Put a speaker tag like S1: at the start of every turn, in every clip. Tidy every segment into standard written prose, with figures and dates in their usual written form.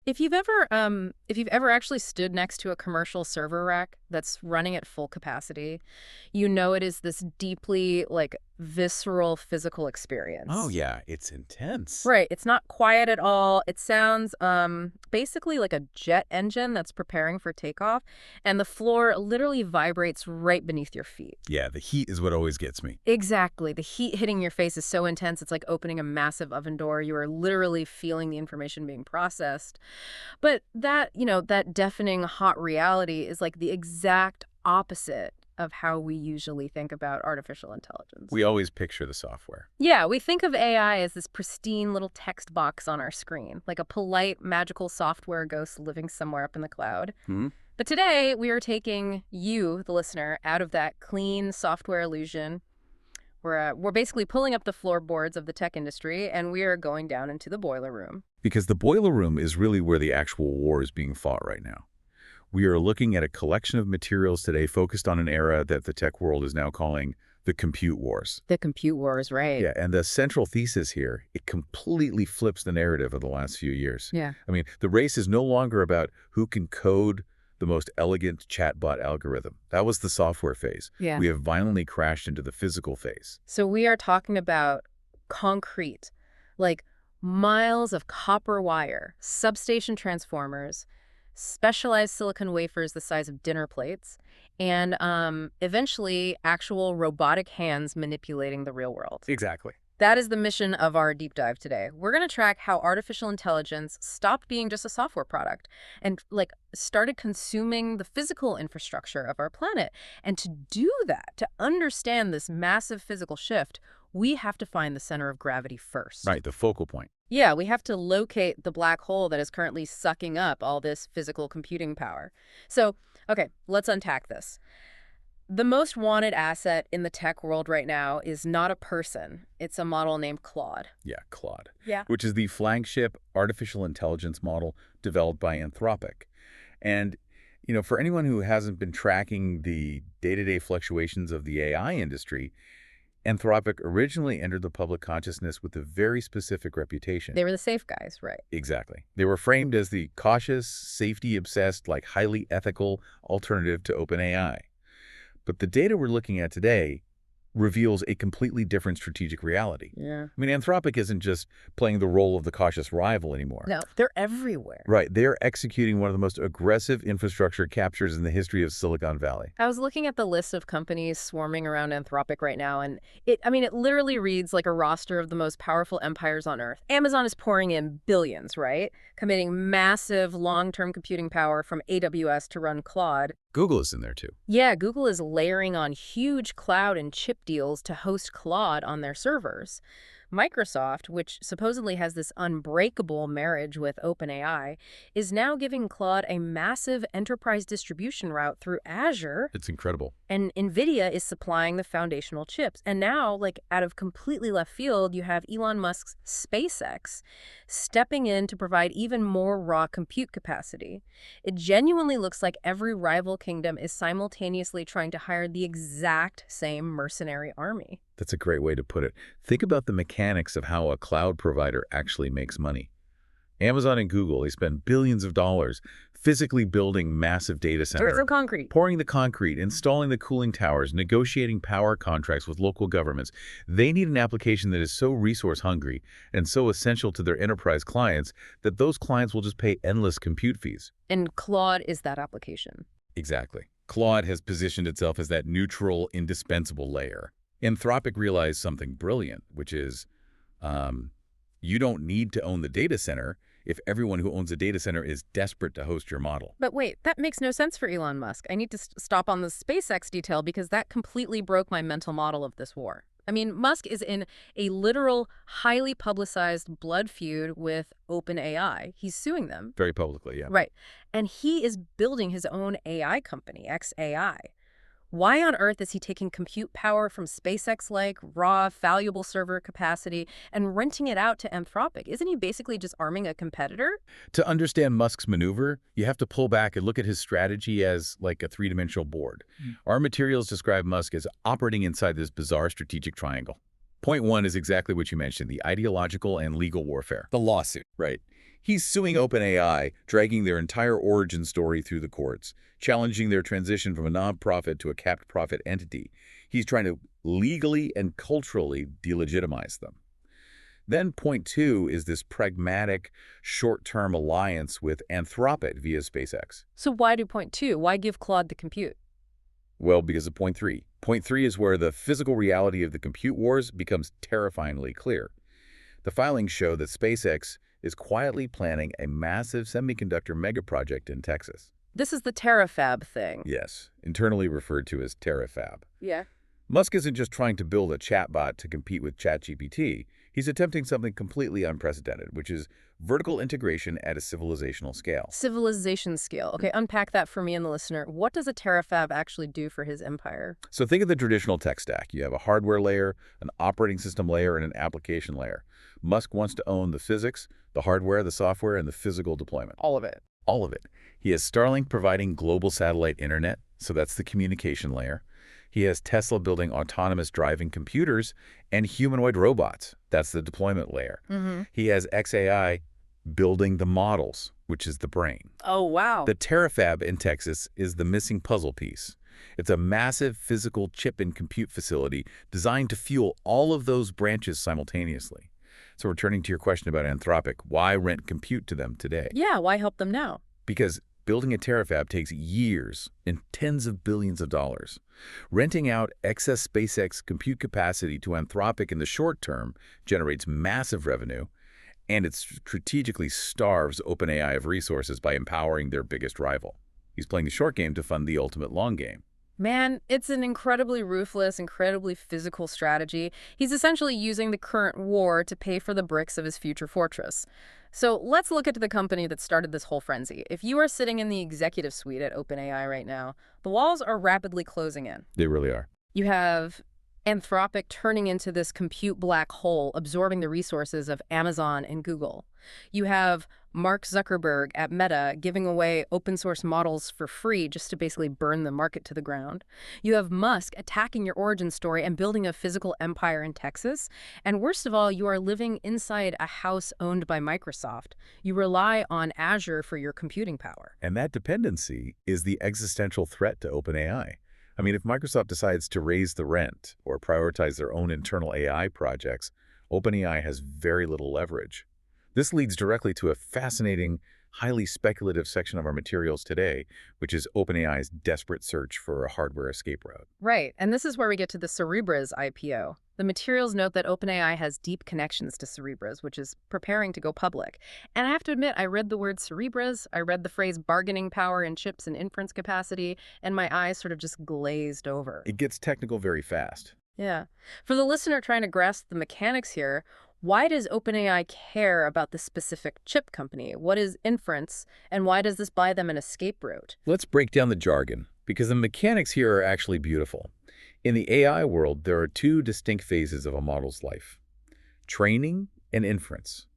S1: If you've ever actually stood next to a commercial server rack that's running at full capacity, you know it is this deeply, like, visceral physical
S2: Oh,
S1: experience.
S2: yeah, it's intense.
S1: Right. It's not quiet at all. It sounds basically like a jet engine that's preparing for takeoff, and the floor literally vibrates right beneath your feet.
S2: Yeah, the heat is what always gets me.
S1: Exactly. The heat hitting your face is so intense, it's like opening a massive oven door. You are literally feeling the information being processed. But that deafening hot reality is like the exact opposite of how we usually think about artificial intelligence.
S2: We always picture the software.
S1: Yeah, we think of AI as this pristine little text box on our screen, like a polite, magical software ghost living somewhere up in the cloud.
S2: Hmm?
S1: But today, we are taking you, the listener, out of that clean software illusion. We're basically pulling up the floorboards of the tech industry, and we are going down into the boiler room.
S2: Because the boiler room is really where the actual war is being fought right now. We are looking at a collection of materials today focused on an era that the tech world is now calling the compute wars.
S1: The compute wars, right?
S2: Yeah, and the central thesis here, it completely flips the narrative of the last few years.
S1: Yeah.
S2: I mean, the race is no longer about who can code the most elegant chatbot algorithm. That was the software phase.
S1: Yeah.
S2: We have violently crashed into the physical phase.
S1: So we are talking about concrete, like miles of copper wire, substation transformers, specialized silicon wafers the size of dinner plates, and eventually actual robotic hands manipulating the real world.
S2: Exactly.
S1: That is the mission of our deep dive today. We're going to track how artificial intelligence stopped being just a software product and started consuming the physical infrastructure of our planet. And to do that, to understand this massive physical shift, we have to find the center of gravity first.
S2: Right, the focal point.
S1: Yeah, we have to locate the black hole that is currently sucking up all this physical computing power. So, okay, let's unpack this. The most wanted asset in the tech world right now is not a person. It's a model named Claude.
S2: Yeah, Claude.
S1: Yeah.
S2: Which is the flagship artificial intelligence model developed by Anthropic. And, for anyone who hasn't been tracking the day-to-day fluctuations of the AI industry, Anthropic originally entered the public consciousness with a very specific reputation.
S1: They were the safe guys, right?
S2: Exactly. They were framed as the cautious, safety-obsessed, highly ethical alternative to OpenAI. But the data we're looking at today reveals a completely different strategic reality.
S1: Yeah.
S2: I mean, Anthropic isn't just playing the role of the cautious rival anymore.
S1: No, they're everywhere.
S2: Right. They're executing one of the most aggressive infrastructure captures in the history of Silicon Valley.
S1: I was looking at the list of companies swarming around Anthropic right now, and it literally reads like a roster of the most powerful empires on Earth. Amazon is pouring in billions, right? Committing massive long-term computing power from AWS to run Claude.
S2: Google is in there too.
S1: Yeah, Google is layering on huge cloud and chip deals to host Claude on their servers. Microsoft, which supposedly has this unbreakable marriage with OpenAI, is now giving Claude a massive enterprise distribution route through Azure.
S2: It's incredible.
S1: And NVIDIA is supplying the foundational chips. And now, out of completely left field, you have Elon Musk's SpaceX stepping in to provide even more raw compute capacity. It genuinely looks like every rival kingdom is simultaneously trying to hire the exact same mercenary army.
S2: That's a great way to put it. Think about the mechanics of how a cloud provider actually makes money. Amazon and Google, they spend billions of dollars physically building massive data centers.
S1: Some concrete.
S2: Pouring the concrete, installing the cooling towers, negotiating power contracts with local governments. They need an application that is so resource hungry and so essential to their enterprise clients that those clients will just pay endless compute fees.
S1: And Claude is that application.
S2: Exactly. Claude has positioned itself as that neutral, indispensable layer. Anthropic realized something brilliant, which is you don't need to own the data center if everyone who owns a data center is desperate to host your model.
S1: But wait, that makes no sense for Elon Musk. I need to stop on the SpaceX detail because that completely broke my mental model of this war. I mean, Musk is in a literal, highly publicized blood feud with OpenAI. He's suing them.
S2: Very publicly, yeah.
S1: Right. And he is building his own AI company, xAI. Why on earth is he taking compute power from SpaceX-like raw, valuable server capacity and renting it out to Anthropic? Isn't he basically just arming a competitor?
S2: To understand Musk's maneuver, you have to pull back and look at his strategy as like a three-dimensional board. Our materials describe Musk as operating inside this bizarre strategic triangle. Point one is exactly what you mentioned, the ideological and legal warfare.
S3: The lawsuit.
S2: Right. He's suing OpenAI, dragging their entire origin story through the courts, challenging their transition from a nonprofit to a capped profit entity. He's trying to legally and culturally delegitimize them. Then point two is this pragmatic, short-term alliance with Anthropic via SpaceX.
S1: So why do point two? Why give Claude the compute?
S2: Well, because of point three. Point three is where the physical reality of the compute wars becomes terrifyingly clear. The filings show that SpaceX is quietly planning a massive semiconductor megaproject in Texas.
S1: This is the terafab thing.
S2: Yes, internally referred to as terafab.
S1: Yeah.
S2: Musk isn't just trying to build a chatbot to compete with ChatGPT. He's attempting something completely unprecedented, which is vertical integration at a civilizational scale.
S1: Civilization scale. Okay, unpack that for me and the listener. What does a terafab actually do for his empire?
S2: So think of the traditional tech stack. You have a hardware layer, an operating system layer, and an application layer. Musk wants to own the physics, the hardware, the software, and the physical deployment.
S1: All of it.
S2: All of it. He has Starlink providing global satellite internet, so that's the communication layer. He has Tesla building autonomous driving computers and humanoid robots. That's the deployment layer. He has xAI building the models, which is the brain.
S1: Oh, wow.
S2: The terafab in Texas is the missing puzzle piece. It's a massive physical chip and compute facility designed to fuel all of those branches simultaneously. So returning to your question about Anthropic, why rent compute to them today?
S1: Yeah, why help them now?
S2: Because building a terafab takes years and tens of billions of dollars. Renting out excess SpaceX compute capacity to Anthropic in the short term generates massive revenue, and it strategically starves OpenAI of resources by empowering their biggest rival. He's playing the short game to fund the ultimate long game.
S1: Man, it's an incredibly ruthless, incredibly physical strategy. He's essentially using the current war to pay for the bricks of his future fortress. So let's look at the company that started this whole frenzy. If you are sitting in the executive suite at OpenAI right now, the walls are rapidly closing in.
S2: They really are.
S1: You have Anthropic turning into this compute black hole, absorbing the resources of Amazon and Google. You have Mark Zuckerberg at Meta giving away open source models for free just to basically burn the market to the ground. You have Musk attacking your origin story and building a physical empire in Texas. And worst of all, you are living inside a house owned by Microsoft. You rely on Azure for your computing power.
S2: And that dependency is the existential threat to OpenAI. I mean, if Microsoft decides to raise the rent or prioritize their own internal AI projects, OpenAI has very little leverage. This leads directly to a fascinating, highly speculative section of our materials today, which is OpenAI's desperate search for a hardware escape route.
S1: Right, and this is where we get to the Cerebras IPO. The materials note that OpenAI has deep connections to Cerebras, which is preparing to go public. And I have to admit, I read the word Cerebras, I read the phrase bargaining power in chips and inference capacity, and my eyes sort of just glazed over.
S2: It gets technical very fast.
S1: Yeah. For the listener trying to grasp the mechanics here, why does OpenAI care about this specific chip company? What is inference, and why does this buy them an escape route?
S2: Let's break down the jargon, because the mechanics here are actually beautiful. In the AI world, there are two distinct phases of a model's life: training and inference.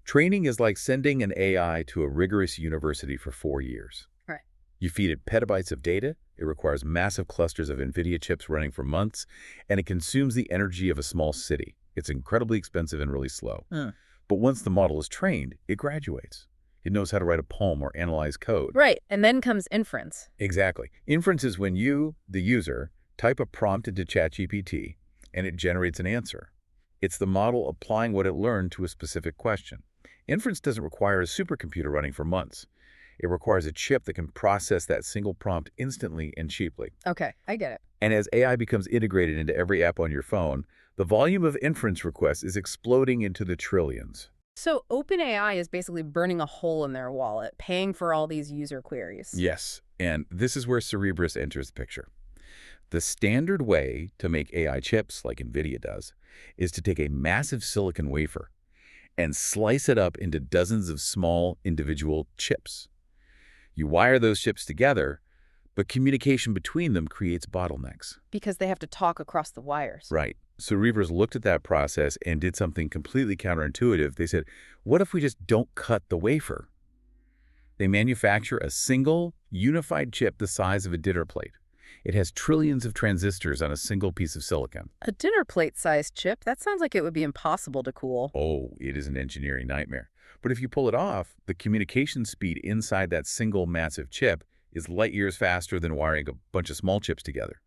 S2: Training is like sending an AI to a rigorous university for 4 years.
S1: Right.
S2: You feed it petabytes of data, it requires massive clusters of NVIDIA chips running for months, and it consumes the energy of a small city. It's incredibly expensive and really slow. But once the model is trained, it graduates. It knows how to write a poem or analyze code.
S1: Right, and then comes inference.
S2: Exactly. Inference is when you, the user, type a prompt into ChatGPT, and it generates an answer. It's the model applying what it learned to a specific question. Inference doesn't require a supercomputer running for months. It requires a chip that can process that single prompt instantly and cheaply.
S1: Okay, I get it.
S2: And as AI becomes integrated into every app on your phone, the volume of inference requests is exploding into the trillions.
S1: So OpenAI is basically burning a hole in their wallet, paying for all these user queries.
S2: Yes, and this is where Cerebras enters the picture. The standard way to make AI chips, like NVIDIA does, is to take a massive silicon wafer and slice it up into dozens of small individual chips. You wire those chips together, but communication between them creates bottlenecks.
S1: Because they have to talk across the wires.
S2: Right. Cerebras looked at that process and did something completely counterintuitive. They said, what if we just don't cut the wafer? They manufacture a single, unified chip the size of a dinner plate. It has trillions of transistors on a single piece of silicon.
S1: A dinner plate-sized chip? That sounds like it would be impossible to cool.
S2: Oh, it is an engineering nightmare. But if you pull it off, the communication speed inside that single massive chip is light years faster than wiring a bunch of small chips together.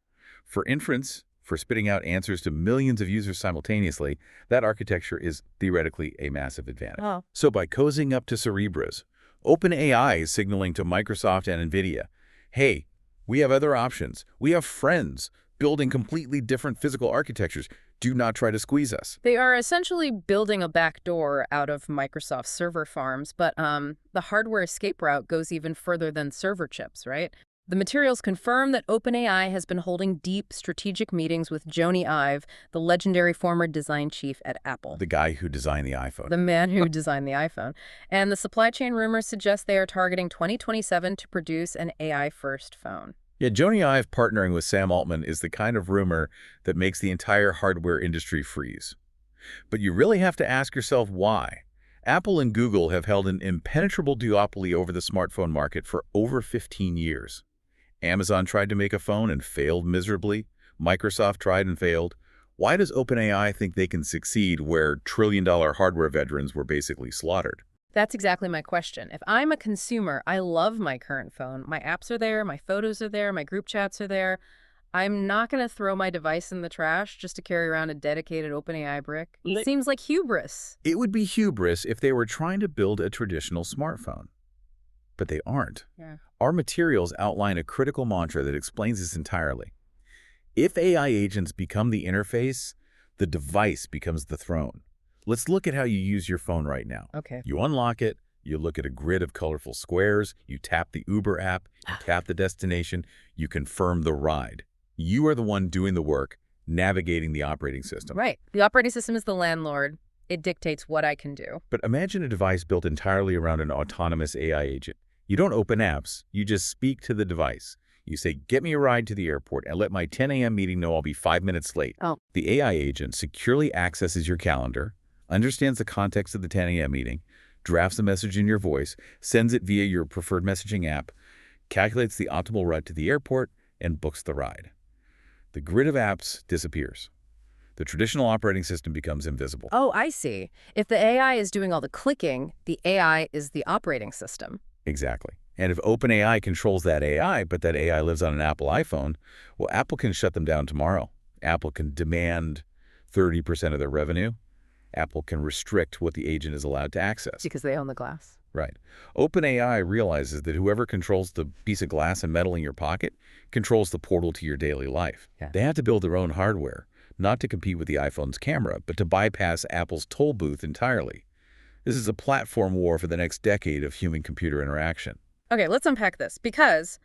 S2: For inference, for spitting out answers to millions of users simultaneously, that architecture is theoretically a massive advantage.
S1: Oh.
S2: So by cozying up to Cerebras, OpenAI is signaling to Microsoft and NVIDIA, hey, we have other options. We have friends building completely different physical architectures. Do not try to squeeze us.
S1: They are essentially building a backdoor out of Microsoft's server farms, but the hardware escape route goes even further than server chips, right? The materials confirm that OpenAI has been holding deep strategic meetings with Jony Ive, the legendary former design chief at Apple.
S2: The guy who designed the iPhone.
S1: The man who designed the iPhone. And the supply chain rumors suggest they are targeting 2027 to produce an AI-first phone.
S2: Yeah, Jony Ive partnering with Sam Altman is the kind of rumor that makes the entire hardware industry freeze. But you really have to ask yourself why. Apple and Google have held an impenetrable duopoly over the smartphone market for over 15 years. Amazon tried to make a phone and failed miserably. Microsoft tried and failed. Why does OpenAI think they can succeed where trillion-dollar hardware veterans were basically slaughtered?
S1: That's exactly my question. If I'm a consumer, I love my current phone. My apps are there, my photos are there, my group chats are there. I'm not going to throw my device in the trash just to carry around a dedicated OpenAI brick. It seems like hubris.
S2: It would be hubris if they were trying to build a traditional smartphone. But they aren't.
S1: Yeah.
S2: Our materials outline a critical mantra that explains this entirely. If AI agents become the interface, the device becomes the throne. Let's look at how you use your phone right now.
S1: Okay.
S2: You unlock it, you look at a grid of colorful squares, you tap the Uber app, you tap the destination, you confirm the ride. You are the one doing the work, navigating the operating system.
S1: Right. The operating system is the landlord. It dictates what I can do.
S2: But imagine a device built entirely around an autonomous AI agent. You don't open apps, you just speak to the device. You say, get me a ride to the airport and let my 10 a.m. meeting know I'll be 5 minutes late.
S1: Oh.
S2: The AI agent securely accesses your calendar, understands the context of the 10 a.m. meeting, drafts a message in your voice, sends it via your preferred messaging app, calculates the optimal route to the airport, and books the ride. The grid of apps disappears. The traditional operating system becomes invisible.
S1: Oh, I see. If the AI is doing all the clicking, the AI is the operating system.
S2: Exactly. And if OpenAI controls that AI, but that AI lives on an Apple iPhone, well, Apple can shut them down tomorrow. Apple can demand 30% of their revenue. Apple can restrict what the agent is allowed to access.
S1: Because they own the glass.
S2: Right. OpenAI realizes that whoever controls the piece of glass and metal in your pocket controls the portal to your daily life.
S1: Yeah.
S2: They have to build their own hardware, not to compete with the iPhone's camera, but to bypass Apple's toll booth entirely. This is a platform war for the next decade of human-computer interaction.
S1: Okay, let's unpack this. Because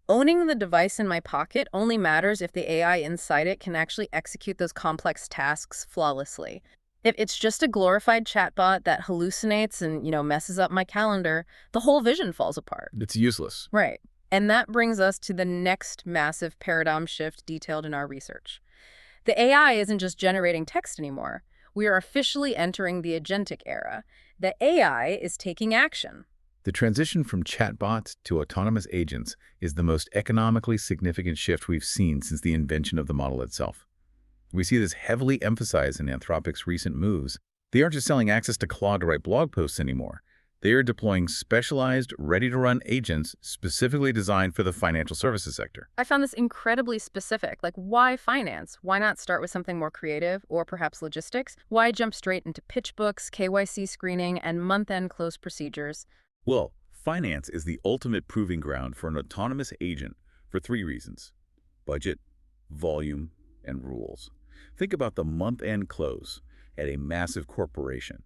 S1: owning the device in my pocket only matters if the AI inside it can actually execute those complex tasks flawlessly. If it's just a glorified chatbot that hallucinates and, messes up my calendar, the whole vision falls apart.
S2: It's useless.
S1: Right. And that brings us to the next massive paradigm shift detailed in our research. The AI isn't just generating text anymore. We are officially entering the agentic era. The AI is taking action.
S2: The transition from chatbots to autonomous agents is the most economically significant shift we've seen since the invention of the model itself. We see this heavily emphasized in Anthropic's recent moves. They aren't just selling access to Claude to write blog posts anymore. They are deploying specialized, ready-to-run agents specifically designed for the financial services sector.
S1: I found this incredibly specific. Like, why finance? Why not start with something more creative or perhaps logistics? Why jump straight into pitch books, KYC screening, and month-end close procedures?
S2: Well, finance is the ultimate proving ground for an autonomous agent for 3 reasons: budget, volume, and rules. Think about the month-end close at a massive corporation.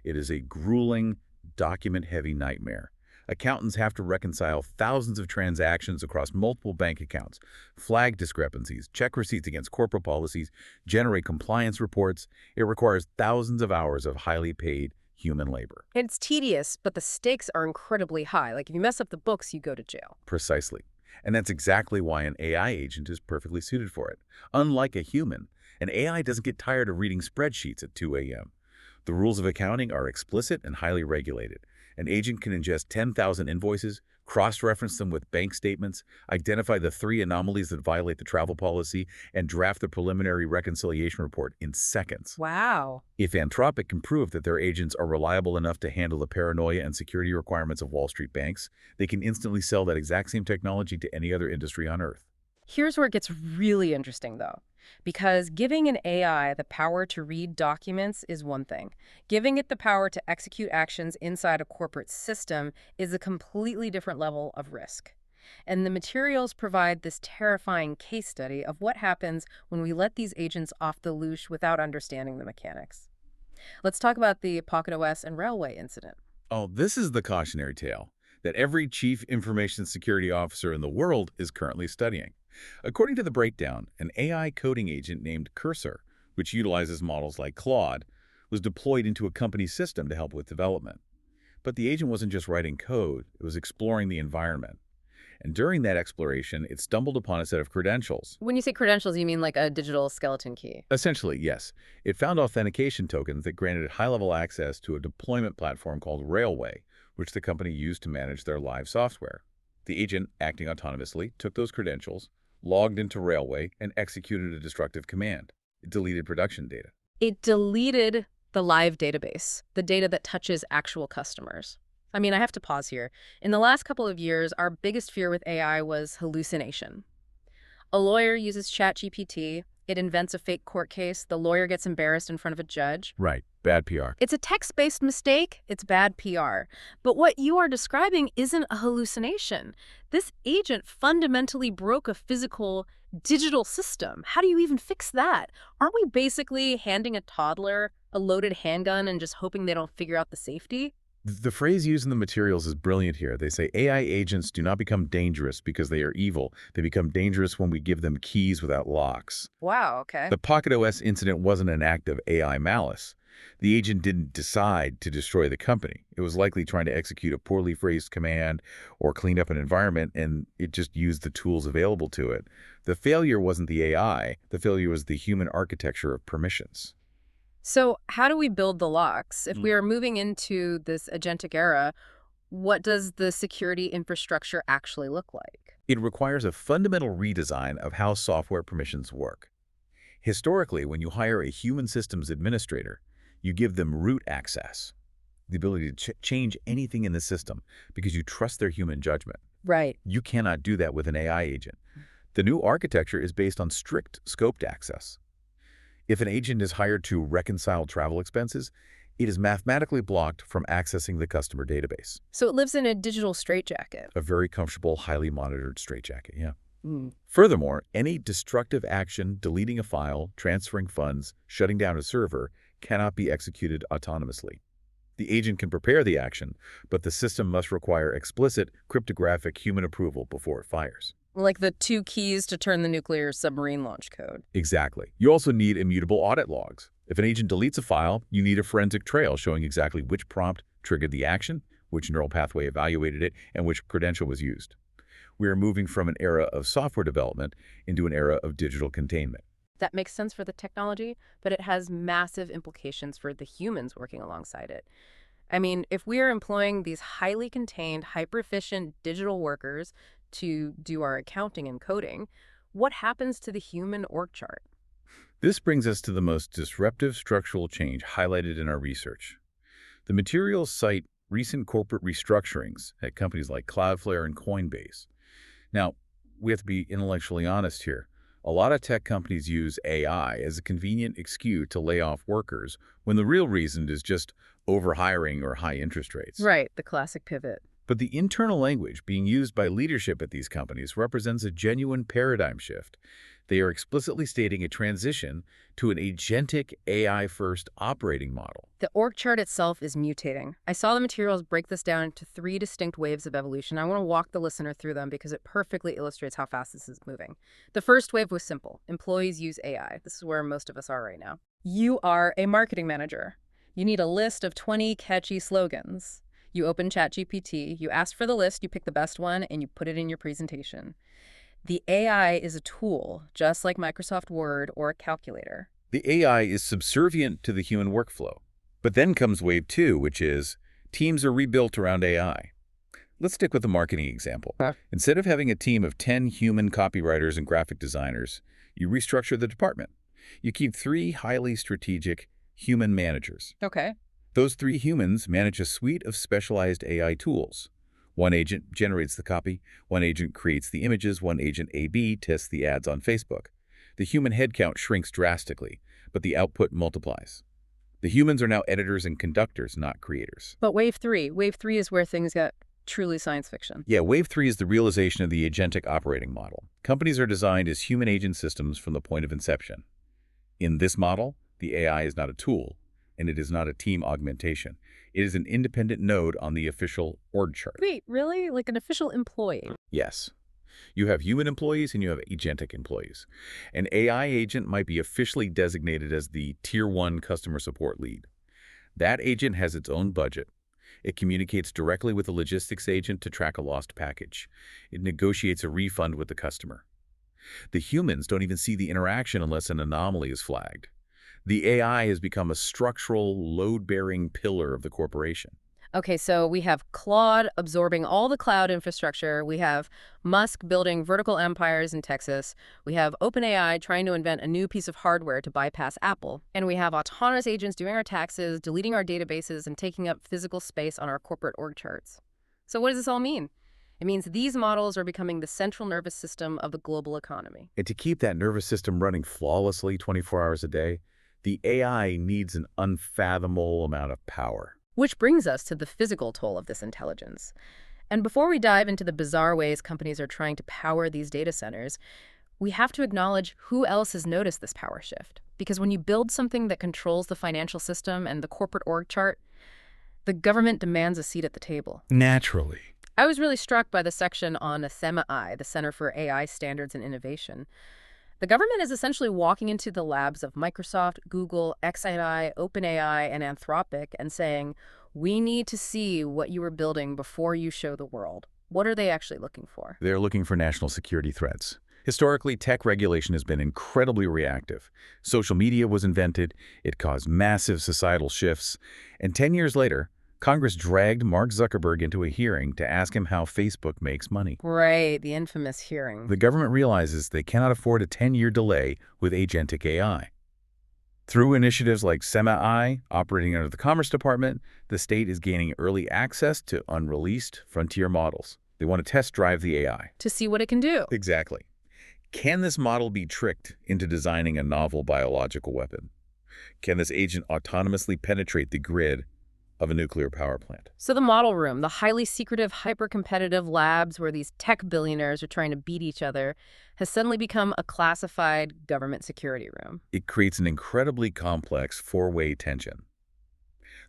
S2: It is a grueling, document-heavy nightmare. Accountants have to reconcile thousands of transactions across multiple bank accounts, flag discrepancies, check receipts against corporate policies, generate compliance reports. It requires thousands of hours of highly paid human labor.
S1: It's tedious, but the stakes are incredibly high. Like, if you mess up the books, you go to jail.
S2: Precisely. And that's exactly why an AI agent is perfectly suited for it. Unlike a human, an AI doesn't get tired of reading spreadsheets at 2 a.m. The rules of accounting are explicit and highly regulated. An agent can ingest 10,000 invoices, cross-reference them with bank statements, identify the 3 anomalies that violate the travel policy, and draft the preliminary reconciliation report in seconds.
S1: Wow.
S2: If Anthropic can prove that their agents are reliable enough to handle the paranoia and security requirements of Wall Street banks, they can instantly sell that exact same technology to any other industry on Earth.
S1: Here's where it gets really interesting, though, because giving an AI the power to read documents is one thing. Giving it the power to execute actions inside a corporate system is a completely different level of risk. And the materials provide this terrifying case study of what happens when we let these agents off the leash without understanding the mechanics. Let's talk about the Pocket OS and Railway incident.
S2: Oh, this is the cautionary tale that every chief information security officer in the world is currently studying. According to the breakdown, an AI coding agent named Cursor, which utilizes models like Claude, was deployed into a company's system to help with development. But the agent wasn't just writing code, it was exploring the environment. And during that exploration, it stumbled upon a set of credentials.
S1: When you say credentials, you mean like a digital skeleton key?
S2: Essentially, yes. It found authentication tokens that granted high-level access to a deployment platform called Railway, which the company used to manage their live software. The agent, acting autonomously, took those credentials, logged into Railway, and executed a destructive command. It deleted production data.
S1: It deleted the live database, the data that touches actual customers. I mean, I have to pause here. In the last couple of years, our biggest fear with AI was hallucination. A lawyer uses ChatGPT, it invents a fake court case, the lawyer gets embarrassed in front of a judge.
S2: Right. Bad PR.
S1: It's a text-based mistake, it's bad PR. But what you are describing isn't a hallucination. This agent fundamentally broke a physical, digital system. How do you even fix that? Aren't we basically handing a toddler a loaded handgun and just hoping they don't figure out the safety?
S2: The phrase used in the materials is brilliant here. They say AI agents do not become dangerous because they are evil. They become dangerous when we give them keys without locks.
S1: Wow, okay.
S2: The Pocket OS incident wasn't an act of AI malice. The agent didn't decide to destroy the company. It was likely trying to execute a poorly phrased command or clean up an environment, and it just used the tools available to it. The failure wasn't the AI. The failure was the human architecture of permissions.
S1: So how do we build the locks? If we are moving into this agentic era, what does the security infrastructure actually look like?
S2: It requires a fundamental redesign of how software permissions work. Historically, when you hire a human systems administrator, you give them root access, the ability to change anything in the system because you trust their human judgment.
S1: Right.
S2: You cannot do that with an AI agent. The new architecture is based on strict scoped access. If an agent is hired to reconcile travel expenses, it is mathematically blocked from accessing the customer database.
S1: So it lives in a digital straitjacket.
S2: A very comfortable, highly monitored straitjacket, yeah.
S1: Mm.
S2: Furthermore, any destructive action, deleting a file, transferring funds, shutting down a server, cannot be executed autonomously. The agent can prepare the action, but the system must require explicit cryptographic human approval before it fires.
S1: Like the 2 keys to turn the nuclear submarine launch code.
S2: Exactly. You also need immutable audit logs. If an agent deletes a file, you need a forensic trail showing exactly which prompt triggered the action, which neural pathway evaluated it, and which credential was used. We are moving from an era of software development into an era of digital containment.
S1: That makes sense for the technology, but it has massive implications for the humans working alongside it. I mean, if we are employing these highly contained, hyper-efficient digital workers to do our accounting and coding, what happens to the human org chart?
S2: This brings us to the most disruptive structural change highlighted in our research. The materials cite recent corporate restructurings at companies like Cloudflare and Coinbase. Now, we have to be intellectually honest here. A lot of tech companies use AI as a convenient excuse to lay off workers when the real reason is just overhiring or high interest rates.
S1: Right, the classic pivot.
S2: But the internal language being used by leadership at these companies represents a genuine paradigm shift. They are explicitly stating a transition to an agentic AI-first operating model.
S1: The org chart itself is mutating. I saw the materials break this down into 3 distinct waves of evolution. I want to walk the listener through them because it perfectly illustrates how fast this is moving. The first wave was simple. Employees use AI. This is where most of us are right now. You are a marketing manager. You need a list of 20 catchy slogans. You open ChatGPT, you ask for the list, you pick the best one, and you put it in your presentation. The AI is a tool, just like Microsoft Word or a calculator.
S2: The AI is subservient to the human workflow. But then comes wave 2, which is Teams are rebuilt around AI. Let's stick with the marketing example.
S1: Huh?
S2: Instead of having a team of 10 human copywriters and graphic designers, you restructure the department. You keep 3 highly strategic human managers.
S1: Okay.
S2: Those 3 humans manage a suite of specialized AI tools. One agent generates the copy, one agent creates the images, one agent A/B tests the ads on Facebook. The human headcount shrinks drastically, but the output multiplies. The humans are now editors and conductors, not creators.
S1: But wave 3. Wave 3 is where things get truly science fiction.
S2: Yeah, Wave 3 is the realization of the agentic operating model. Companies are designed as human agent systems from the point of inception. In this model, the AI is not a tool, and it is not a team augmentation. It is an independent node on the official org chart.
S1: Wait, really? Like an official employee?
S2: Yes. You have human employees and you have agentic employees. An AI agent might be officially designated as the Tier 1 customer support lead. That agent has its own budget. It communicates directly with the logistics agent to track a lost package. It negotiates a refund with the customer. The humans don't even see the interaction unless an anomaly is flagged. The AI has become a structural, load-bearing pillar of the corporation.
S1: Okay, so we have Claude absorbing all the cloud infrastructure. We have Musk building vertical empires in Texas. We have OpenAI trying to invent a new piece of hardware to bypass Apple. And we have autonomous agents doing our taxes, deleting our databases, and taking up physical space on our corporate org charts. So what does this all mean? It means these models are becoming the central nervous system of the global economy.
S2: And to keep that nervous system running flawlessly 24 hours a day, the AI needs an unfathomable amount of power.
S1: Which brings us to the physical toll of this intelligence. And before we dive into the bizarre ways companies are trying to power these data centers, we have to acknowledge who else has noticed this power shift. Because when you build something that controls the financial system and the corporate org chart, the government demands a seat at the table.
S2: Naturally.
S1: I was really struck by the section on SEMAI, the Center for AI Standards and Innovation. The government is essentially walking into the labs of Microsoft, Google, XAI, OpenAI, and Anthropic and saying, we need to see what you are building before you show the world. What are they actually looking for?
S2: They're looking for national security threats. Historically, tech regulation has been incredibly reactive. Social media was invented, it caused massive societal shifts, and 10 years later, Congress dragged Mark Zuckerberg into a hearing to ask him how Facebook makes money.
S1: Right, the infamous hearing.
S2: The government realizes they cannot afford a 10-year delay with agentic AI. Through initiatives like SEMAI, operating under the Commerce Department, the state is gaining early access to unreleased frontier models. They want to test drive the AI.
S1: To see what it can do.
S2: Exactly. Can this model be tricked into designing a novel biological weapon? Can this agent autonomously penetrate the grid of a nuclear power plant?
S1: So the model room, the highly secretive, hyper-competitive labs where these tech billionaires are trying to beat each other, has suddenly become a classified government security room.
S2: It creates an incredibly complex four-way tension.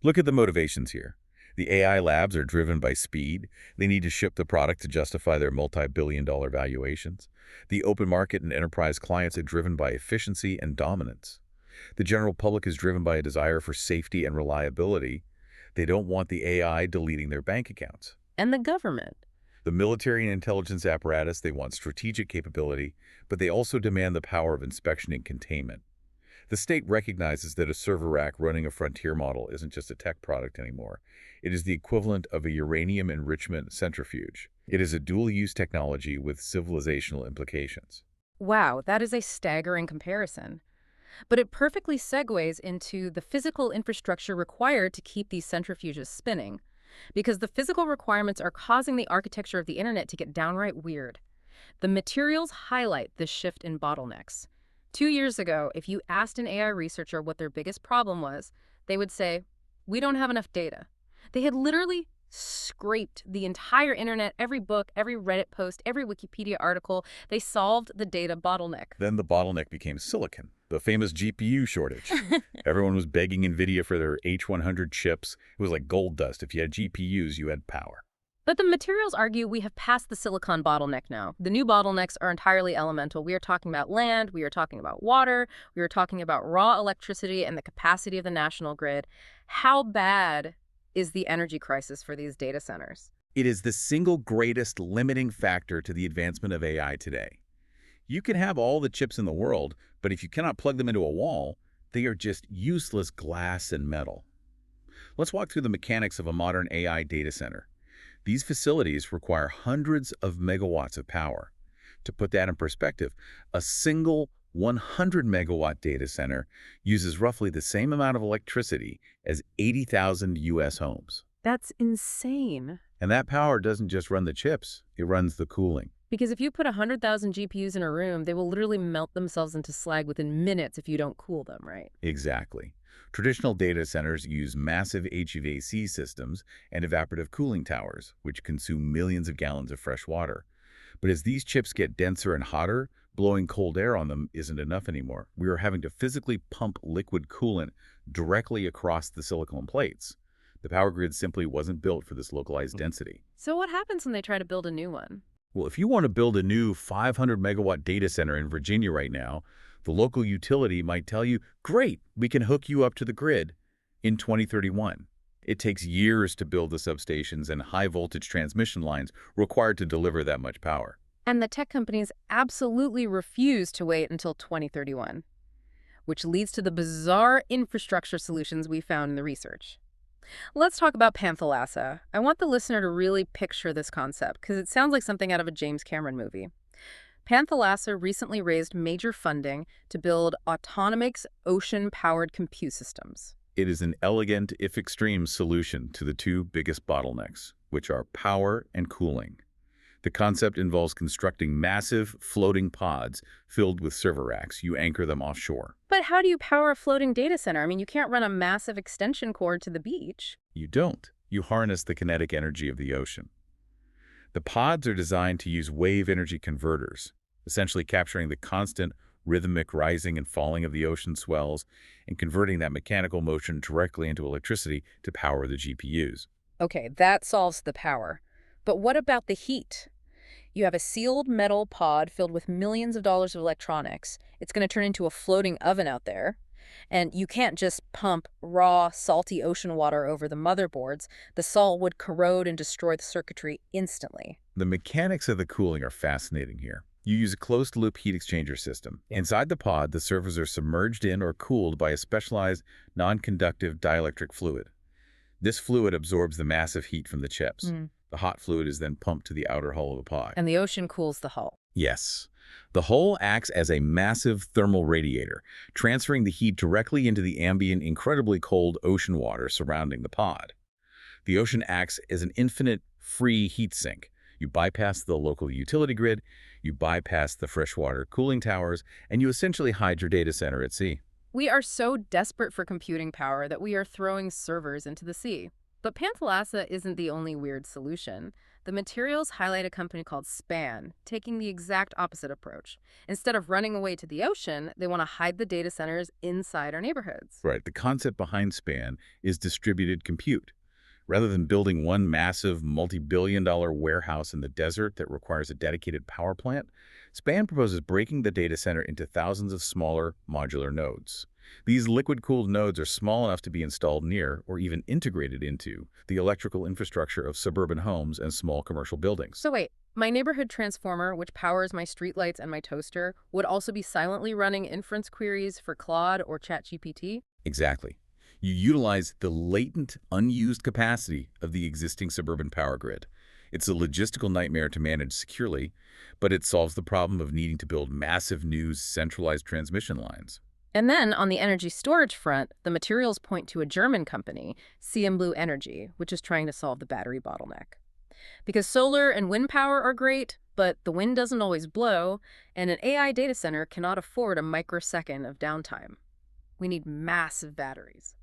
S2: Look at the motivations here. The AI labs are driven by speed. They need to ship the product to justify their multi-billion-dollar valuations. The open market and enterprise clients are driven by efficiency and dominance. The general public is driven by a desire for safety and reliability. They don't want the AI deleting their bank accounts.
S1: And the government.
S2: The military and intelligence apparatus, they want strategic capability, but they also demand the power of inspection and containment. The state recognizes that a server rack running a frontier model isn't just a tech product anymore. It is the equivalent of a uranium enrichment centrifuge. It is a dual-use technology with civilizational implications.
S1: Wow, that is a staggering comparison. But it perfectly segues into the physical infrastructure required to keep these centrifuges spinning, because the physical requirements are causing the architecture of the internet to get downright weird. The materials highlight this shift in bottlenecks. 2 years ago, if you asked an AI researcher what their biggest problem was, they would say, we don't have enough data. They had literally scraped the entire internet, every book, every Reddit post, every Wikipedia article. They solved the data bottleneck.
S2: Then the bottleneck became silicon, the famous GPU shortage. Everyone was begging NVIDIA for their H100 chips. It was like gold dust. If you had GPUs, you had power.
S1: But the materials argue we have passed the silicon bottleneck now. The new bottlenecks are entirely elemental. We are talking about land, we are talking about water, we are talking about raw electricity and the capacity of the national grid. How bad is the energy crisis for these data centers?
S2: It is the single greatest limiting factor to the advancement of AI today. You can have all the chips in the world, but if you cannot plug them into a wall, they are just useless glass and metal. Let's walk through the mechanics of a modern AI data center. These facilities require hundreds of megawatts of power. To put that in perspective, a single 100 megawatt data center uses roughly the same amount of electricity as 80,000 US homes.
S1: That's insane.
S2: And that power doesn't just run the chips, it runs the cooling.
S1: Because if you put 100,000 GPUs in a room, they will literally melt themselves into slag within minutes if you don't cool them, right?
S2: Exactly. Traditional data centers use massive HVAC systems and evaporative cooling towers, which consume millions of gallons of fresh water. But as these chips get denser and hotter, blowing cold air on them isn't enough anymore. We are having to physically pump liquid coolant directly across the silicon plates. The power grid simply wasn't built for this localized density.
S1: So what happens when they try to build a new one?
S2: Well, if you want to build a new 500 megawatt data center in Virginia right now, the local utility might tell you, great, we can hook you up to the grid in 2031. It takes years to build the substations and high voltage transmission lines required to deliver that much power.
S1: And the tech companies absolutely refuse to wait until 2031, which leads to the bizarre infrastructure solutions we found in the research. Let's talk about Panthalassa. I want the listener to really picture this concept because it sounds like something out of a James Cameron movie. Panthalassa recently raised major funding to build autonomous ocean-powered compute systems.
S2: It is an elegant, if extreme, solution to the two biggest bottlenecks, which are power and cooling. The concept involves constructing massive, floating pods filled with server racks. You anchor them offshore.
S1: But how do you power a floating data center? I mean, you can't run a massive extension cord to the beach.
S2: You don't. You harness the kinetic energy of the ocean. The pods are designed to use wave energy converters, essentially capturing the constant rhythmic rising and falling of the ocean swells and converting that mechanical motion directly into electricity to power the GPUs.
S1: Okay, that solves the power. But what about the heat? You have a sealed metal pod filled with millions of dollars of electronics. It's going to turn into a floating oven out there. And you can't just pump raw, salty ocean water over the motherboards. The salt would corrode and destroy the circuitry instantly.
S2: The mechanics of the cooling are fascinating here. You use a closed-loop heat exchanger system. Inside the pod, the servers are submerged in or cooled by a specialized, non-conductive dielectric fluid. This fluid absorbs the massive heat from the chips. The hot fluid is then pumped to the outer hull of the pod.
S1: And the ocean cools the hull.
S2: Yes. The hull acts as a massive thermal radiator, transferring the heat directly into the ambient, incredibly cold ocean water surrounding the pod. The ocean acts as an infinite, free heat sink. You bypass the local utility grid, you bypass the freshwater cooling towers, and you essentially hide your data center at sea.
S1: We are so desperate for computing power that we are throwing servers into the sea. But Panthalassa isn't the only weird solution. The materials highlight a company called Span, taking the exact opposite approach. Instead of running away to the ocean, they want to hide the data centers inside our neighborhoods.
S2: Right. The concept behind Span is distributed compute. Rather than building one massive multi-billion-dollar warehouse in the desert that requires a dedicated power plant, Span proposes breaking the data center into thousands of smaller, modular nodes. These liquid-cooled nodes are small enough to be installed near or even integrated into the electrical infrastructure of suburban homes and small commercial buildings.
S1: So wait, my neighborhood transformer, which powers my streetlights and my toaster, would also be silently running inference queries for Claude or ChatGPT?
S2: Exactly. You utilize the latent, unused capacity of the existing suburban power grid. It's a logistical nightmare to manage securely, but it solves the problem of needing to build massive new centralized transmission lines.
S1: And then, on the energy storage front, the materials point to a German company, Blue Energy, which is trying to solve the battery bottleneck. Because solar and wind power are great, but the wind doesn't always blow, and an AI data center cannot afford a microsecond of downtime. We need massive batteries.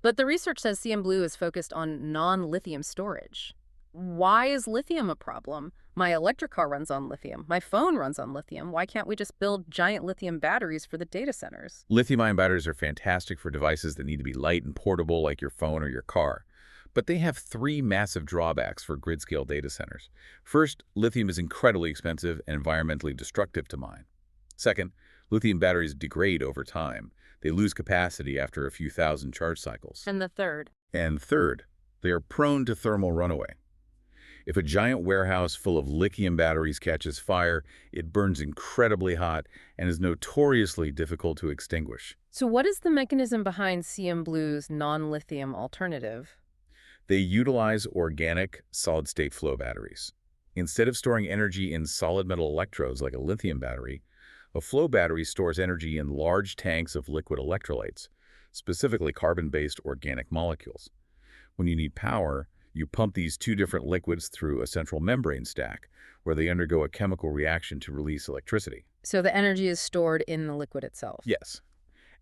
S1: But the research says Blue is focused on non-lithium storage. Why is lithium a problem? My electric car runs on lithium. My phone runs on lithium. Why can't we just build giant lithium batteries for the data centers?
S2: Lithium-ion batteries are fantastic for devices that need to be light and portable like your phone or your car. But they have three massive drawbacks for grid-scale data centers. First, lithium is incredibly expensive and environmentally destructive to mine. Second, lithium batteries degrade over time. They lose capacity after a few thousand charge cycles.
S1: And the third?
S2: And third, they are prone to thermal runaway. If a giant warehouse full of lithium batteries catches fire, it burns incredibly hot and is notoriously difficult to extinguish.
S1: So what is the mechanism behind CM Blue's non-lithium alternative?
S2: They utilize organic solid-state flow batteries. Instead of storing energy in solid metal electrodes like a lithium battery, a flow battery stores energy in large tanks of liquid electrolytes, specifically carbon-based organic molecules. When you need power, you pump these two different liquids through a central membrane stack, where they undergo a chemical reaction to release electricity.
S1: So the energy is stored in the liquid itself.
S2: Yes.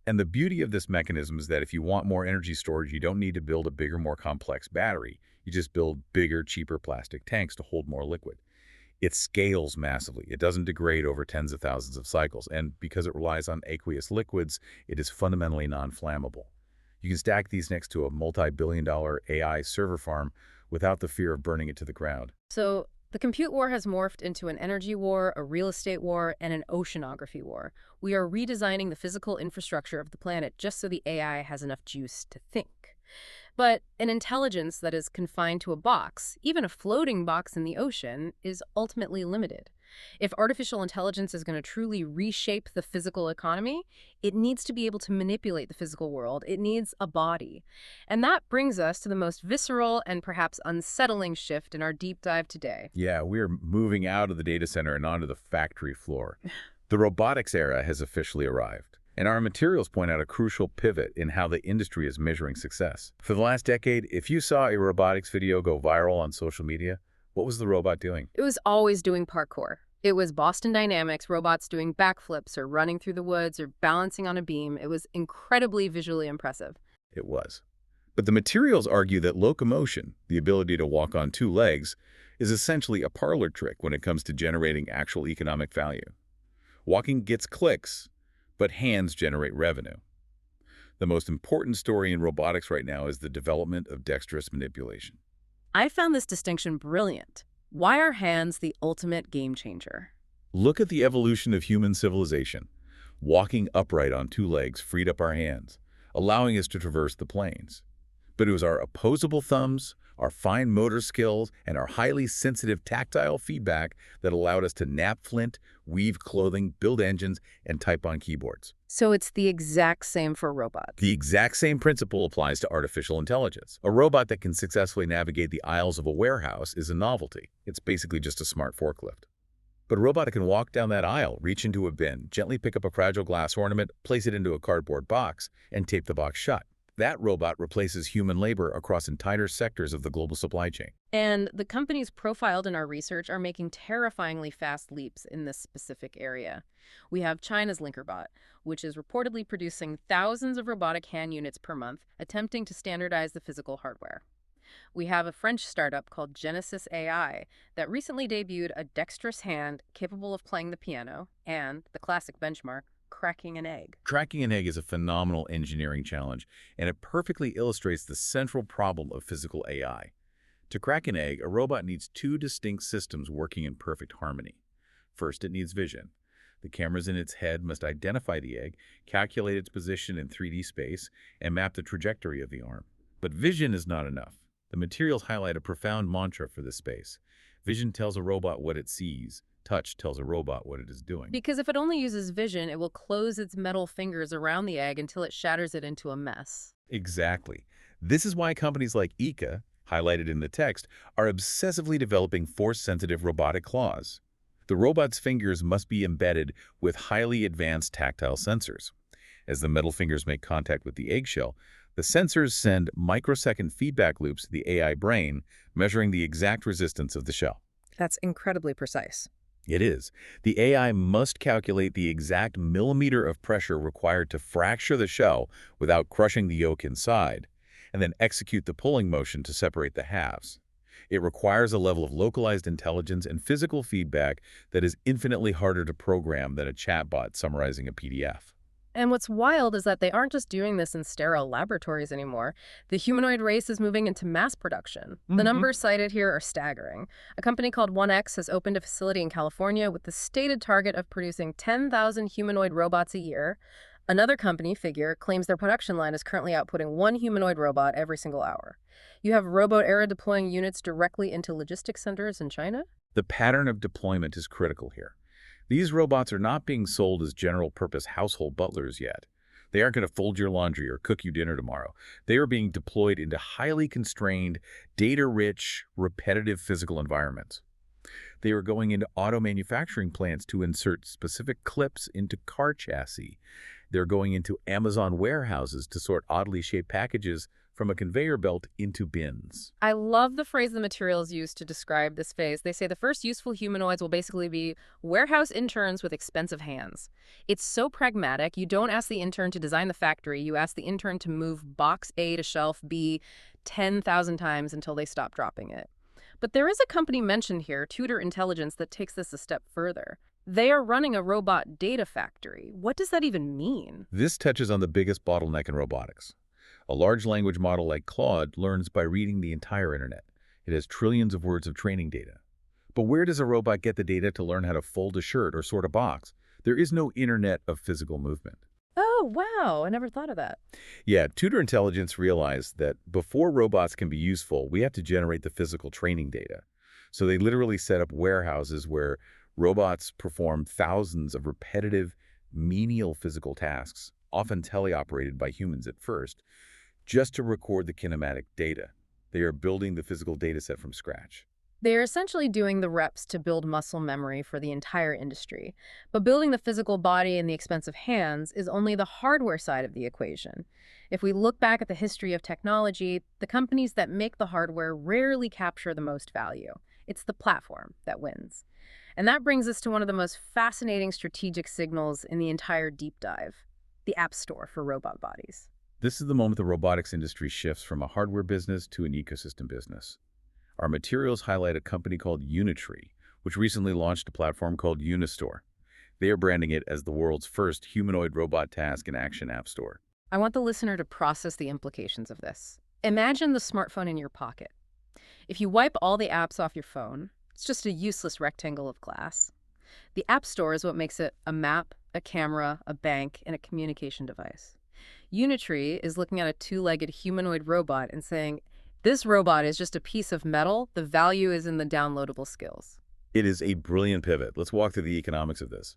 S2: And the beauty of this mechanism is that if you want more energy storage, you don't need to build a bigger, more complex battery. You just build bigger, cheaper plastic tanks to hold more liquid. It scales massively. It doesn't degrade over tens of thousands of cycles. And because it relies on aqueous liquids, it is fundamentally non-flammable. You can stack these next to a multi-billion-dollar AI server farm without the fear of burning it to the ground.
S1: So the compute war has morphed into an energy war, a real estate war, and an oceanography war. We are redesigning the physical infrastructure of the planet just so the AI has enough juice to think. But an intelligence that is confined to a box, even a floating box in the ocean, is ultimately limited. If artificial intelligence is going to truly reshape the physical economy, it needs to be able to manipulate the physical world. It needs a body. And that brings us to the most visceral and perhaps unsettling shift in our deep dive today.
S2: Yeah, we're moving out of the data center and onto the factory floor. The robotics era has officially arrived, and our materials point out a crucial pivot in how the industry is measuring success. For the last decade, if you saw a robotics video go viral on social media, what was the robot doing?
S1: It was always doing parkour. It was Boston Dynamics robots doing backflips or running through the woods or balancing on a beam. It was incredibly visually impressive.
S2: It was. But the materials argue that locomotion, the ability to walk on two legs, is essentially a parlor trick when it comes to generating actual economic value. Walking gets clicks, but hands generate revenue. The most important story in robotics right now is the development of dexterous manipulation.
S1: I found this distinction brilliant. Why are hands the ultimate game changer?
S2: Look at the evolution of human civilization. Walking upright on two legs freed up our hands, allowing us to traverse the plains. But it was our opposable thumbs, our fine motor skills, and our highly sensitive tactile feedback that allowed us to nap flint, weave clothing, build engines, and type on keyboards.
S1: So it's the exact same for robots.
S2: The exact same principle applies to artificial intelligence. A robot that can successfully navigate the aisles of a warehouse is a novelty. It's basically just a smart forklift. But a robot that can walk down that aisle, reach into a bin, gently pick up a fragile glass ornament, place it into a cardboard box, and tape the box shut. That robot replaces human labor across entire sectors of the global supply chain.
S1: And the companies profiled in our research are making terrifyingly fast leaps in this specific area. We have China's Linkerbot, which is reportedly producing thousands of robotic hand units per month, attempting to standardize the physical hardware. We have a French startup called Genesis AI that recently debuted a dexterous hand capable of playing the piano and, the classic benchmark, cracking an egg.
S2: Cracking an egg is a phenomenal engineering challenge, and it perfectly illustrates the central problem of physical AI. To crack an egg, a robot needs two distinct systems working in perfect harmony. First, it needs vision. The cameras in its head must identify the egg, calculate its position in 3D space, and map the trajectory of the arm. But vision is not enough. The materials highlight a profound mantra for this space. Vision tells a robot what it sees. Touch tells a robot what it is doing.
S1: Because if it only uses vision, it will close its metal fingers around the egg until it shatters it into a mess.
S2: Exactly. This is why companies like ICA, highlighted in the text, are obsessively developing force-sensitive robotic claws. The robot's fingers must be embedded with highly advanced tactile sensors. As the metal fingers make contact with the eggshell, the sensors send microsecond feedback loops to the AI brain, measuring the exact resistance of the shell.
S1: That's incredibly precise.
S2: It is. The AI must calculate the exact millimeter of pressure required to fracture the shell without crushing the yolk inside, and then execute the pulling motion to separate the halves. It requires a level of localized intelligence and physical feedback that is infinitely harder to program than a chatbot summarizing a PDF.
S1: And what's wild is that they aren't just doing this in sterile laboratories anymore. The humanoid race is moving into mass production. The numbers cited here are staggering. A company called 1X has opened a facility in California with the stated target of producing 10,000 humanoid robots a year. Another company, Figure, claims their production line is currently outputting one humanoid robot every single hour. You have Robo-Era deploying units directly into logistics centers in China?
S2: The pattern of deployment is critical here. These robots are not being sold as general-purpose household butlers yet. They aren't going to fold your laundry or cook you dinner tomorrow. They are being deployed into highly constrained, data-rich, repetitive physical environments. They are going into auto manufacturing plants to insert specific clips into car chassis. They're going into Amazon warehouses to sort oddly shaped packages from a conveyor belt into bins.
S1: I love the phrase the materials used to describe this phase. They say the first useful humanoids will basically be warehouse interns with expensive hands. It's so pragmatic. You don't ask the intern to design the factory. You ask the intern to move box A to shelf B 10,000 times until they stop dropping it. But there is a company mentioned here, Tudor Intelligence, that takes this a step further. They are running a robot data factory. What does that even mean?
S2: This touches on the biggest bottleneck in robotics. A large language model like Claude learns by reading the entire internet. It has trillions of words of training data. But where does a robot get the data to learn how to fold a shirt or sort a box? There is no internet of physical movement.
S1: Oh, wow. I never thought of that.
S2: Yeah, Tudor Intelligence realized that before robots can be useful, we have to generate the physical training data. So they literally set up warehouses where robots perform thousands of repetitive, menial physical tasks, often teleoperated by humans at first, just to record the kinematic data. They are building the physical data set from scratch.
S1: They're essentially doing the reps to build muscle memory for the entire industry. But building the physical body and the expensive hands is only the hardware side of the equation. If we look back at the history of technology, the companies that make the hardware rarely capture the most value. It's the platform that wins. And that brings us to one of the most fascinating strategic signals in the entire deep dive, the App Store for robot bodies.
S2: This is the moment the robotics industry shifts from a hardware business to an ecosystem business. Our materials highlight a company called Unitree, which recently launched a platform called Unistore. They are branding it as the world's first humanoid robot task and action app store.
S1: I want the listener to process the implications of this. Imagine the smartphone in your pocket. If you wipe all the apps off your phone, it's just a useless rectangle of glass. The App Store is what makes it a map, a camera, a bank, and a communication device. Unitree is looking at a two-legged humanoid robot and saying, this robot is just a piece of metal. The value is in the downloadable skills.
S2: It is a brilliant pivot. Let's walk through the economics of this.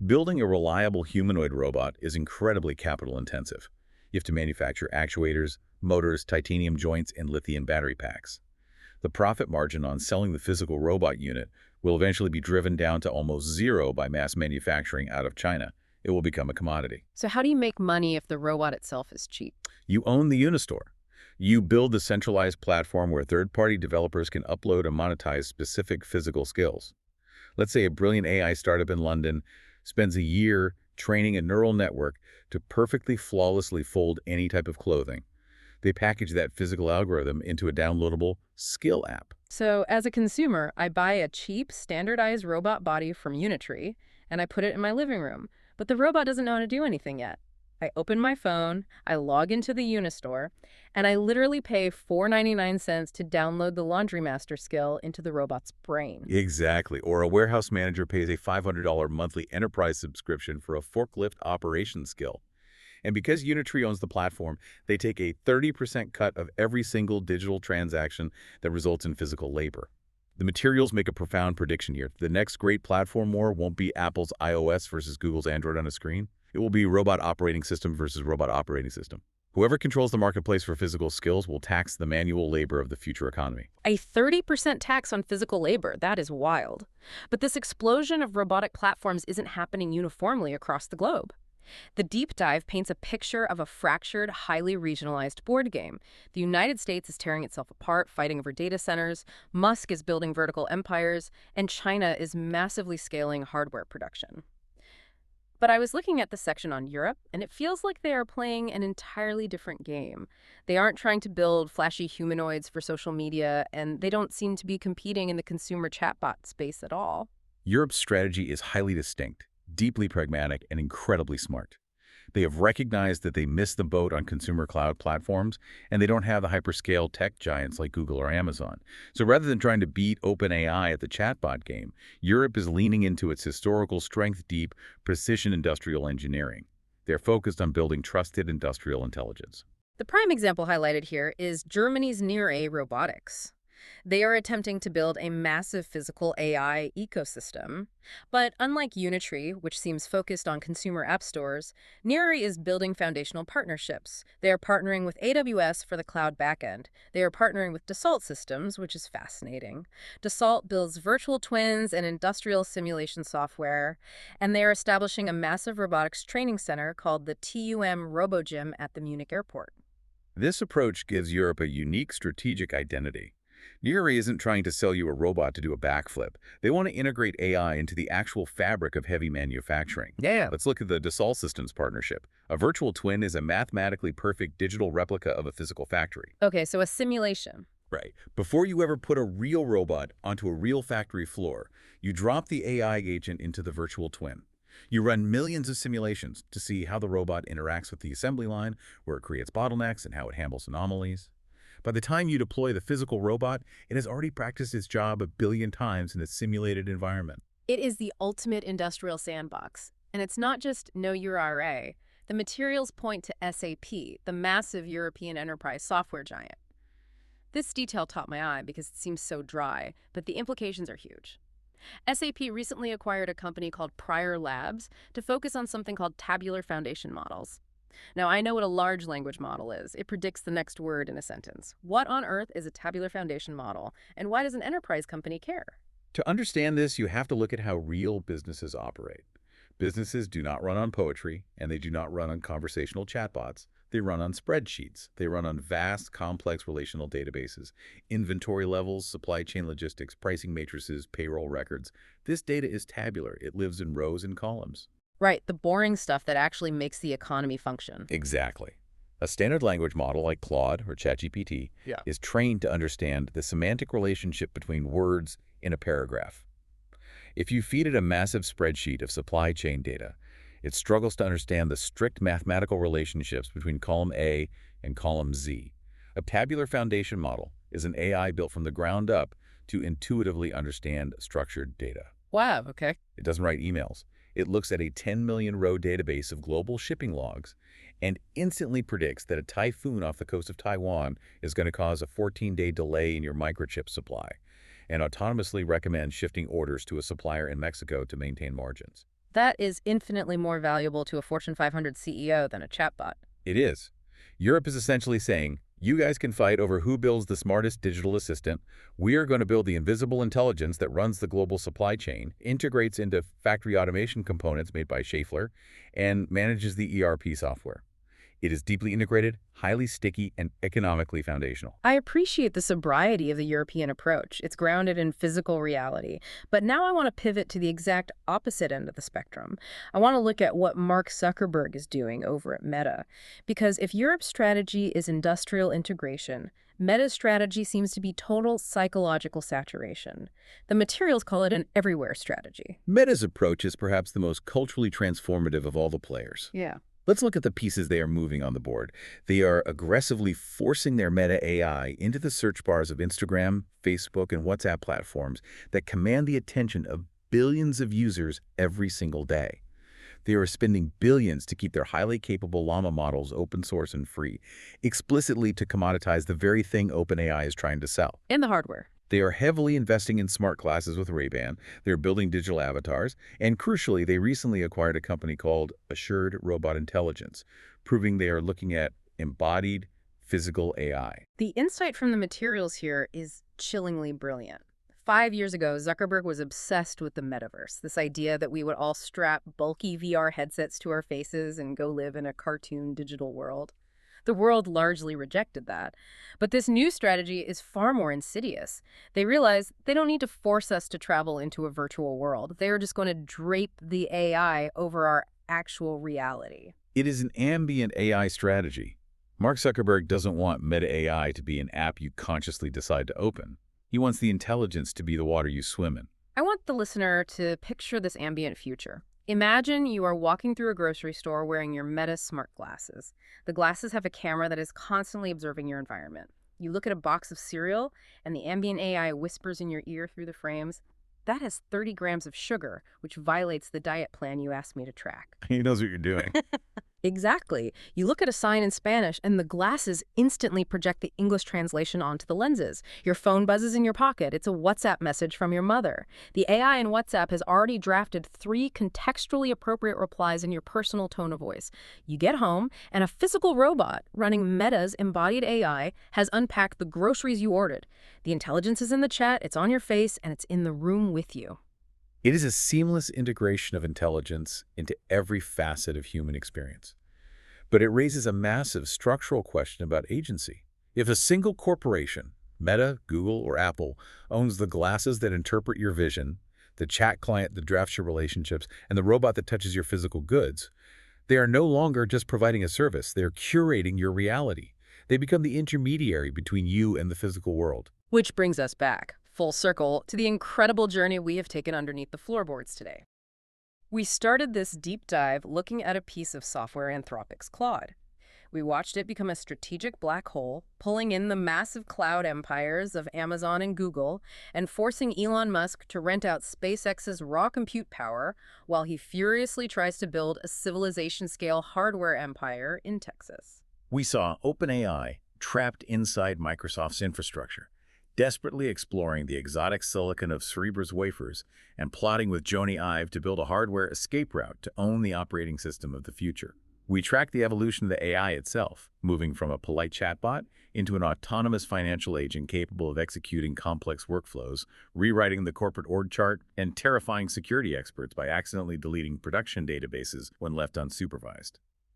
S2: Building a reliable humanoid robot is incredibly capital intensive. You have to manufacture actuators, motors, titanium joints, and lithium battery packs. The profit margin on selling the physical robot unit will eventually be driven down to almost zero by mass manufacturing out of China. It will become a commodity.
S1: So how do you make money if the robot itself is cheap?
S2: You own the Unistore. You build the centralized platform where third-party developers can upload and monetize specific physical skills. Let's say a brilliant AI startup in London spends a year training a neural network to perfectly flawlessly fold any type of clothing. They package that physical algorithm into a downloadable skill app.
S1: So as a consumer, I buy a cheap, standardized robot body from Unitree, and I put it in my living room. But the robot doesn't know how to do anything yet. I open my phone, I log into the Unistore, and I literally pay $4.99 to download the Laundry Master skill into the robot's brain.
S2: Exactly. Or a warehouse manager pays a $500 monthly enterprise subscription for a forklift operation skill. And because Unitree owns the platform, they take a 30% cut of every single digital transaction that results in physical labor. The materials make a profound prediction here. The next great platform war won't be Apple's iOS versus Google's Android on a screen. It will be robot operating system versus robot operating system. Whoever controls the marketplace for physical skills will tax the manual labor of the future economy.
S1: A 30% tax on physical labor, that is wild. But this explosion of robotic platforms isn't happening uniformly across the globe. The deep dive paints a picture of a fractured, highly regionalized board game. The United States is tearing itself apart, fighting over data centers, Musk is building vertical empires, and China is massively scaling hardware production. But I was looking at the section on Europe, and it feels like they are playing an entirely different game. They aren't trying to build flashy humanoids for social media, and they don't seem to be competing in the consumer chatbot space at all.
S2: Europe's strategy is highly distinct, deeply pragmatic, and incredibly smart. They have recognized that they missed the boat on consumer cloud platforms, and they don't have the hyperscale tech giants like Google or Amazon. So rather than trying to beat OpenAI at the chatbot game, Europe is leaning into its historical strength-deep, precision industrial engineering. They're focused on building trusted industrial intelligence.
S1: The prime example highlighted here is Germany's Near A Robotics. They are attempting to build a massive physical AI ecosystem. But unlike Unitree, which seems focused on consumer app stores, Neri is building foundational partnerships. They are partnering with AWS for the cloud backend. They are partnering with Dassault Systems, which is fascinating. Dassault builds virtual twins and industrial simulation software, and they are establishing a massive robotics training center called the TUM RoboGym at the Munich airport.
S2: This approach gives Europe a unique strategic identity. Neri isn't trying to sell you a robot to do a backflip. They want to integrate AI into the actual fabric of heavy manufacturing.
S1: Yeah.
S2: Let's look at the Dassault Systems partnership. A virtual twin is a mathematically perfect digital replica of a physical factory.
S1: Okay, so a simulation.
S2: Right. Before you ever put a real robot onto a real factory floor, you drop the AI agent into the virtual twin. You run millions of simulations to see how the robot interacts with the assembly line, where it creates bottlenecks, and how it handles anomalies. By the time you deploy the physical robot, it has already practiced its job a billion times in a simulated environment.
S1: It is the ultimate industrial sandbox. And it's not just Know Your RA. The materials point to SAP, the massive European enterprise software giant. This detail caught my eye because it seems so dry, but the implications are huge. SAP recently acquired a company called Prior Labs to focus on something called tabular foundation models. Now, I know what a large language model is. It predicts the next word in a sentence. What on earth is a tabular foundation model, and why does an enterprise company care?
S2: To understand this, you have to look at how real businesses operate. Businesses do not run on poetry, and they do not run on conversational chatbots. They run on spreadsheets. They run on vast, complex relational databases, inventory levels, supply chain logistics, pricing matrices, payroll records. This data is tabular. It lives in rows and columns.
S1: Right, the boring stuff that actually makes the economy function.
S2: Exactly. A standard language model like Claude or ChatGPT is trained to understand the semantic relationship between words in a paragraph. If you feed it a massive spreadsheet of supply chain data, it struggles to understand the strict mathematical relationships between column A and column Z. A tabular foundation model is an AI built from the ground up to intuitively understand structured data.
S1: Wow, okay.
S2: It doesn't write emails. It looks at a 10 million row database of global shipping logs and instantly predicts that a typhoon off the coast of Taiwan is going to cause a 14-day delay in your microchip supply, and autonomously recommends shifting orders to a supplier in Mexico to maintain margins.
S1: That is infinitely more valuable to a Fortune 500 CEO than a chatbot.
S2: It is. Europe is essentially saying, you guys can fight over who builds the smartest digital assistant. We are going to build the invisible intelligence that runs the global supply chain, integrates into factory automation components made by Schaeffler, and manages the ERP software. It is deeply integrated, highly sticky, and economically foundational.
S1: I appreciate the sobriety of the European approach. It's grounded in physical reality. But now I want to pivot to the exact opposite end of the spectrum. I want to look at what Mark Zuckerberg is doing over at Meta. Because if Europe's strategy is industrial integration, Meta's strategy seems to be total psychological saturation. The materials call it an everywhere strategy.
S2: Meta's approach is perhaps the most culturally transformative of all the players.
S1: Yeah.
S2: Let's look at the pieces they are moving on the board. They are aggressively forcing their Meta AI into the search bars of Instagram, Facebook, and WhatsApp platforms that command the attention of billions of users every single day. They are spending billions to keep their highly capable Llama models open source and free, explicitly to commoditize the very thing OpenAI is trying to sell.
S1: And the hardware.
S2: They are heavily investing in smart glasses with Ray-Ban. They're building digital avatars. And crucially, they recently acquired a company called Assured Robot Intelligence, proving they are looking at embodied physical AI.
S1: The insight from the materials here is chillingly brilliant. 5 years ago, Zuckerberg was obsessed with the metaverse, this idea that we would all strap bulky VR headsets to our faces and go live in a cartoon digital world. The world largely rejected that. But this new strategy is far more insidious. They realize they don't need to force us to travel into a virtual world. They are just going to drape the AI over our actual reality.
S2: It is an ambient AI strategy. Mark Zuckerberg doesn't want Meta AI to be an app you consciously decide to open. He wants the intelligence to be the water you swim in.
S1: I want the listener to picture this ambient future. Imagine you are walking through a grocery store wearing your Meta smart glasses. The glasses have a camera that is constantly observing your environment. You look at a box of cereal, and the ambient AI whispers in your ear through the frames, "That has 30 grams of sugar, which violates the diet plan you asked me to track."
S2: He knows what you're doing.
S1: Exactly. You look at a sign in Spanish, and the glasses instantly project the English translation onto the lenses. Your phone buzzes in your pocket. It's a WhatsApp message from your mother. The AI in WhatsApp has already drafted 3 contextually appropriate replies in your personal tone of voice. You get home, and a physical robot running Meta's embodied AI has unpacked the groceries you ordered. The intelligence is in the chat, it's on your face, and it's in the room with you.
S2: It is a seamless integration of intelligence into every facet of human experience. But it raises a massive structural question about agency. If a single corporation, Meta, Google, or Apple, owns the glasses that interpret your vision, the chat client that drafts your relationships, and the robot that touches your physical goods, they are no longer just providing a service, they are curating your reality. They become the intermediary between you and the physical world.
S1: Which brings us back, full circle, to the incredible journey we have taken underneath the floorboards today. We started this deep dive looking at a piece of software Anthropic's Claude. We watched it become a strategic black hole, pulling in the massive cloud empires of Amazon and Google, and forcing Elon Musk to rent out SpaceX's raw compute power while he furiously tries to build a civilization-scale hardware empire in Texas.
S3: We saw OpenAI trapped inside Microsoft's infrastructure, desperately exploring the exotic silicon of Cerebra's wafers and plotting with Jony Ive to build a hardware escape route to own the operating system of the future. We tracked the evolution of the AI itself, moving from a polite chatbot into an autonomous financial agent capable of executing complex workflows, rewriting the corporate org chart, and terrifying security experts by accidentally deleting production databases when left unsupervised.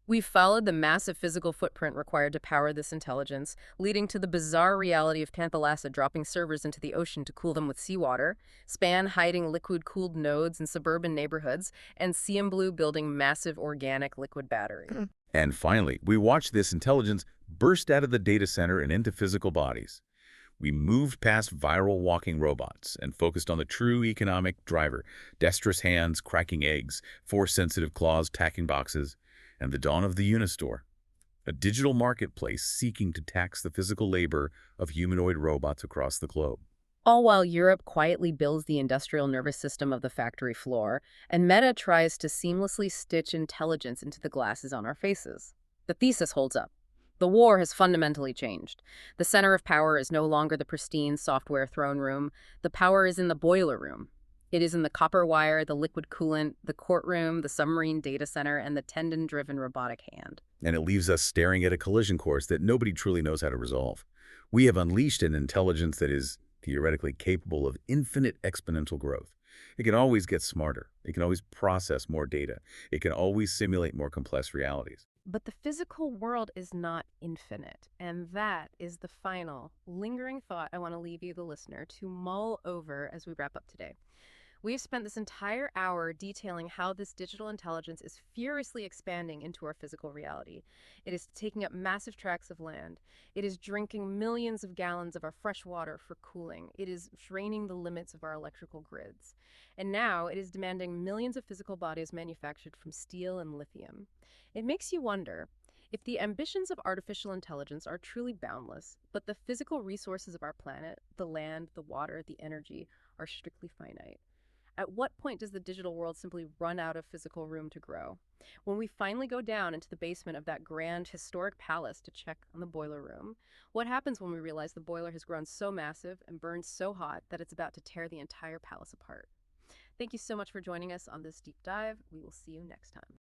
S1: We followed the massive physical footprint required to power this intelligence, leading to the bizarre reality of Panthalassa dropping servers into the ocean to cool them with seawater, Span hiding liquid-cooled nodes in suburban neighborhoods, and Blue building massive organic liquid battery.
S2: And finally, we watched this intelligence burst out of the data center and into physical bodies. We moved past viral walking robots and focused on the true economic driver, dexterous hands cracking eggs, force-sensitive claws tacking boxes, and the dawn of the Unistore, a digital marketplace seeking to tax the physical labor of humanoid robots across the globe.
S1: All while Europe quietly builds the industrial nervous system of the factory floor, and Meta tries to seamlessly stitch intelligence into the glasses on our faces. The thesis holds up. The war has fundamentally changed. The center of power is no longer the pristine software throne room. The power is in the boiler room. It is in the copper wire, the liquid coolant, the courtroom, the submarine data center, and the tendon-driven robotic hand.
S2: And it leaves us staring at a collision course that nobody truly knows how to resolve. We have unleashed an intelligence that is theoretically capable of infinite exponential growth. It can always get smarter. It can always process more data. It can always simulate more complex realities.
S1: But the physical world is not infinite, and that is the final, lingering thought I want to leave you, the listener, to mull over as we wrap up today. We've spent this entire hour detailing how this digital intelligence is furiously expanding into our physical reality. It is taking up massive tracts of land. It is drinking millions of gallons of our fresh water for cooling. It is draining the limits of our electrical grids. And now it is demanding millions of physical bodies manufactured from steel and lithium. It makes you wonder, if the ambitions of artificial intelligence are truly boundless, but the physical resources of our planet, the land, the water, the energy, are strictly finite, at what point does the digital world simply run out of physical room to grow? When we finally go down into the basement of that grand historic palace to check on the boiler room, what happens when we realize the boiler has grown so massive and burned so hot that it's about to tear the entire palace apart? Thank you so much for joining us on this deep dive. We will see you next time.